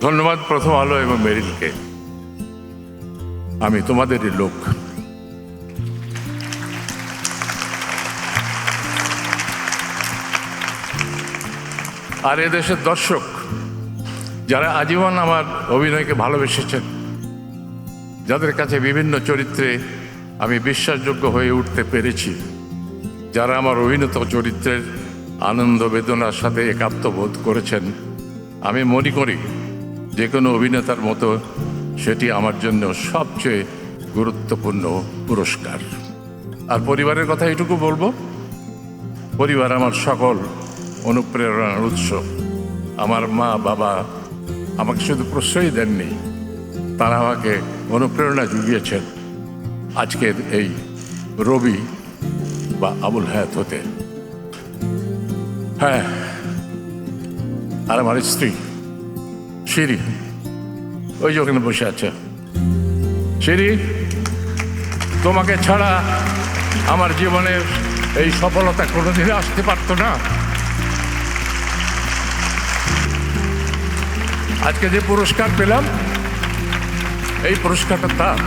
ধন্যবাদ প্রথম আলো এবং মেরিলকে। আমি তোমাদেরই লোক। আর এদেশের দর্শক যারা আজীবন আমার অভিনয়কে ভালোবেসেছেন, যাদের কাছে বিভিন্ন চরিত্রে আমি বিশ্বাসযোগ্য হয়ে উঠতে পেরেছি, যারা আমার অভিনীত চরিত্রের আনন্দ বেদনার সাথে একাত্ম বোধ করেছেন, আমি মনে করি যে কোনো অভিনেতার মতো সেটি আমার জন্য সবচেয়ে গুরুত্বপূর্ণ পুরস্কার। আর পরিবারের কথা এটুকু বলবো, পরিবার আমার সকল অনুপ্রেরণার উৎস। আমার মা বাবা আমাকে শুধু প্রশ্রয় দেননি, তারা আমাকে অনুপ্রেরণা জুগিয়েছেন আজকের এই রবি বা আবুল হায়াত হতে। হ্যাঁ, আর আমার স্ত্রী শিরি ওই যে ওখানে বসে আছে। শিরি, তোমাকে ছাড়া আমার জীবনের এই সফলতা কোনোদিন আসতে পারতো না। আজকে যে পুরস্কার পেলাম, এই পুরস্কারটা তার।